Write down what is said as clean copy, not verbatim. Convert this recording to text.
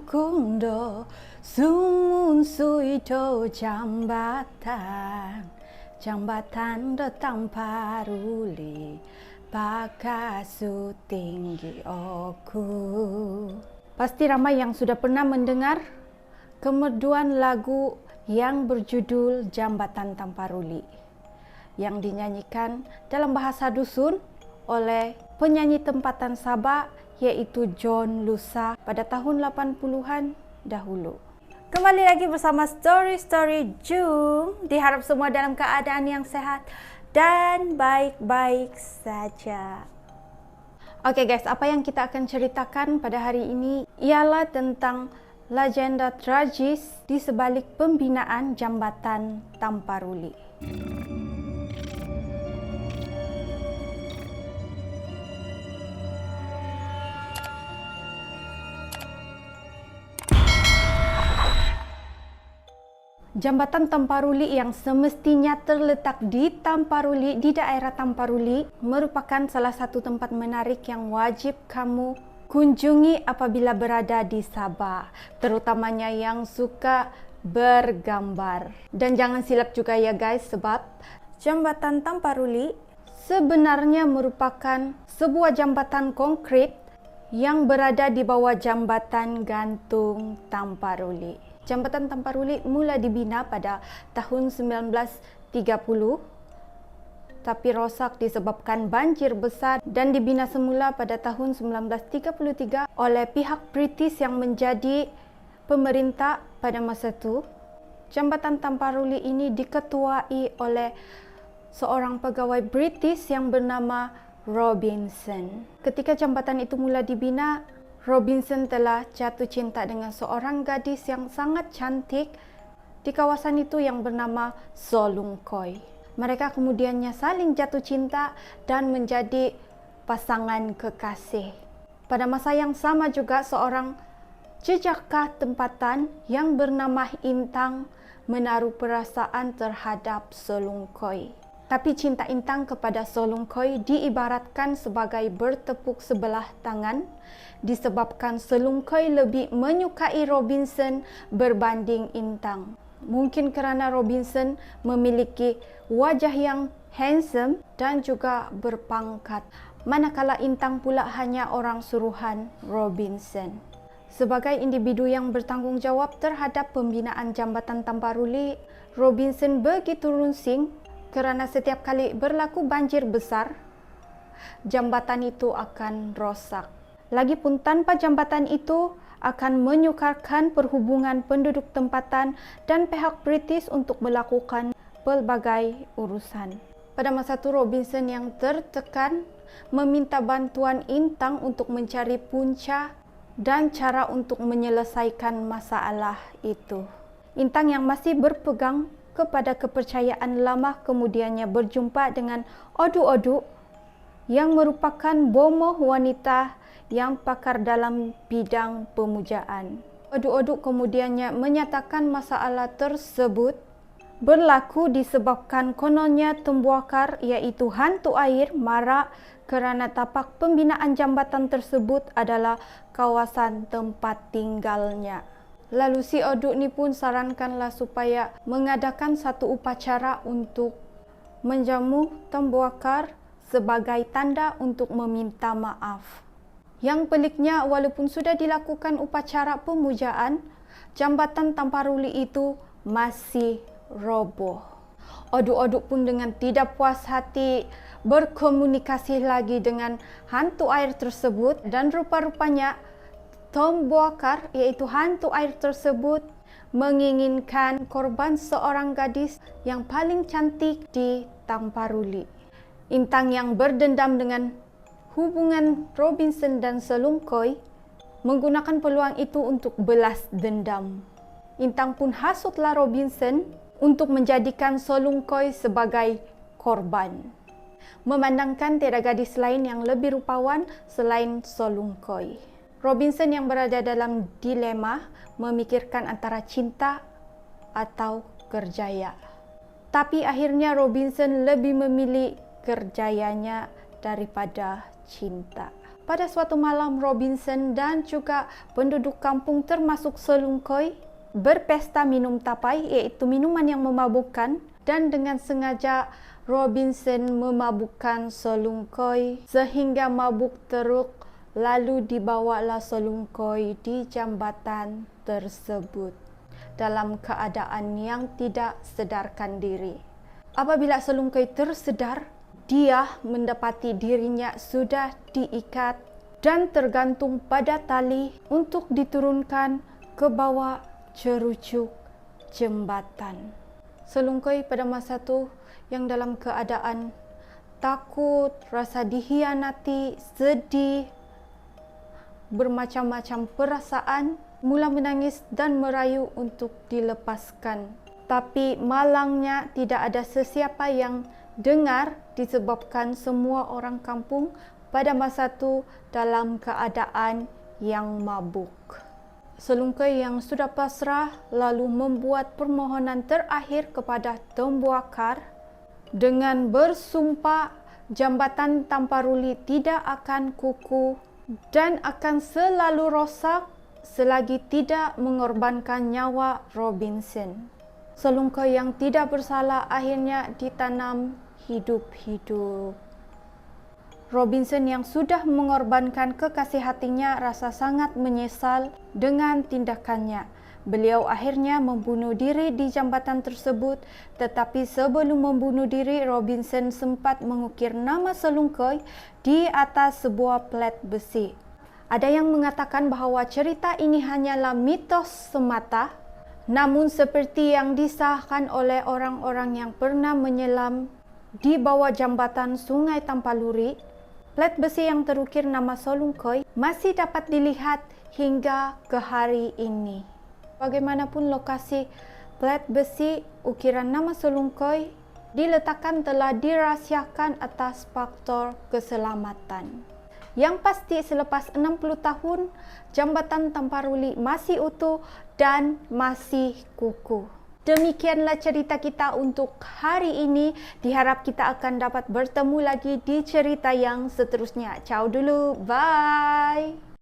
Kundo sumun suito jambatan do tanpa ruli pakasu tinggi oku. Pasti ramai yang sudah pernah mendengar kemerduan lagu yang berjudul Jambatan Tanpa Ruli yang dinyanyikan dalam bahasa dusun oleh penyanyi tempatan Sabah yaitu John Lusa pada tahun 80-an dahulu. Kembali lagi bersama Story Jung. Diharap semua dalam keadaan yang sehat dan baik-baik saja. Oke guys, apa yang kita akan ceritakan pada hari ini ialah tentang legenda tragis di sebalik pembinaan Jambatan Tanpa Ruli. Jambatan Tamparuli yang semestinya terletak di Tamparuli, di daerah Tamparuli, merupakan salah satu tempat menarik yang wajib kamu kunjungi apabila berada di Sabah, terutamanya yang suka bergambar. Dan jangan silap juga ya guys, sebab Jambatan Tamparuli sebenarnya merupakan sebuah jambatan konkrit yang berada di bawah Jambatan Gantung Tamparuli. Jambatan Tamparuli mula dibina pada tahun 1930 tapi rosak disebabkan banjir besar dan dibina semula pada tahun 1933 oleh pihak British yang menjadi pemerintah pada masa itu. Jambatan Tamparuli ini diketuai oleh seorang pegawai British yang bernama Robinson. Ketika jambatan itu mula dibina, Robinson telah jatuh cinta dengan seorang gadis yang sangat cantik di kawasan itu yang bernama Solungkoi. Mereka kemudiannya saling jatuh cinta dan menjadi pasangan kekasih. Pada masa yang sama juga seorang jejaka tempatan yang bernama Intang menaruh perasaan terhadap Solungkoi. Tapi cinta Intang kepada Solungkoi diibaratkan sebagai bertepuk sebelah tangan disebabkan Solungkoi lebih menyukai Robinson berbanding Intang. Mungkin kerana Robinson memiliki wajah yang handsome dan juga berpangkat, manakala Intang pula hanya orang suruhan Robinson. Sebagai individu yang bertanggung jawab terhadap pembinaan Jambatan Tamparuli, Robinson begitu runsing kerana setiap kali berlaku banjir besar, jambatan itu akan rosak. Lagipun tanpa jambatan itu akan menyukarkan perhubungan penduduk tempatan dan pihak British untuk melakukan pelbagai urusan. Pada masa itu Robinson yang tertekan meminta bantuan Intang untuk mencari punca dan cara untuk menyelesaikan masalah itu. Intang yang masih berpegang kepada kepercayaan lama kemudiannya berjumpa dengan Odu-Odu yang merupakan bomoh wanita yang pakar dalam bidang pemujaan. Odu-Odu kemudiannya menyatakan masalah tersebut berlaku disebabkan kononnya Tembuakar iaitu hantu air marah kerana tapak pembinaan jambatan tersebut adalah kawasan tempat tinggalnya. Lalu si Oduk ni pun sarankanlah supaya mengadakan satu upacara untuk menjamu Tembuakar sebagai tanda untuk meminta maaf. Yang peliknya, walaupun sudah dilakukan upacara pemujaan, Jambatan Tamparuli itu masih roboh. Oduk-Oduk pun dengan tidak puas hati berkomunikasi lagi dengan hantu air tersebut dan rupa-rupanya Tembuakar iaitu hantu air tersebut menginginkan korban seorang gadis yang paling cantik di Tamparuli. Intang yang berdendam dengan hubungan Robinson dan Solungkoi menggunakan peluang itu untuk belas dendam. Intang pun hasutlah Robinson untuk menjadikan Solungkoi sebagai korban, memandangkan tiada gadis lain yang lebih rupawan selain Solungkoi. Robinson yang berada dalam dilema memikirkan antara cinta atau kerjaya. Tapi akhirnya Robinson lebih memilih kerjayanya daripada cinta. Pada suatu malam, Robinson dan juga penduduk kampung termasuk Selungkoi berpesta minum tapai, iaitu minuman yang memabukkan, dan dengan sengaja Robinson memabukkan Selungkoi sehingga mabuk teruk, lalu dibawalah Selungkoi di jambatan tersebut dalam keadaan yang tidak sedarkan diri. Apabila Selungkoi tersedar, dia mendapati dirinya sudah diikat dan tergantung pada tali untuk diturunkan ke bawah cerucuk jembatan. Selungkoi pada masa itu yang dalam keadaan takut, rasa dikhianati, sedih, bermacam-macam perasaan, mula menangis dan merayu untuk dilepaskan. Tapi malangnya tidak ada sesiapa yang dengar disebabkan semua orang kampung pada masa itu dalam keadaan yang mabuk. Selungkoi yang sudah pasrah lalu membuat permohonan terakhir kepada Tembuakar dengan bersumpah jambatan Tamparuli tidak akan kukuh dan akan selalu rosak selagi tidak mengorbankan nyawa Robinson. Selungkoi yang tidak bersalah akhirnya ditanam hidup-hidup. Robinson yang sudah mengorbankan kekasih hatinya rasa sangat menyesal dengan tindakannya. Beliau akhirnya membunuh diri di jambatan tersebut, tetapi sebelum membunuh diri, Robinson sempat mengukir nama Selungkoi di atas sebuah plat besi. Ada yang mengatakan bahawa cerita ini hanyalah mitos semata, namun seperti yang disahkan oleh orang-orang yang pernah menyelam di bawah jambatan Sungai Tampaluri, plat besi yang terukir nama Selungkoi masih dapat dilihat hingga ke hari ini. Bagaimanapun lokasi plat besi ukiran nama Selungkoi diletakkan telah dirahsiakan atas faktor keselamatan. Yang pasti selepas 60 tahun, jambatan Tamparuli masih utuh dan masih kukuh. Demikianlah cerita kita untuk hari ini. Diharap kita akan dapat bertemu lagi di cerita yang seterusnya. Ciao dulu, bye!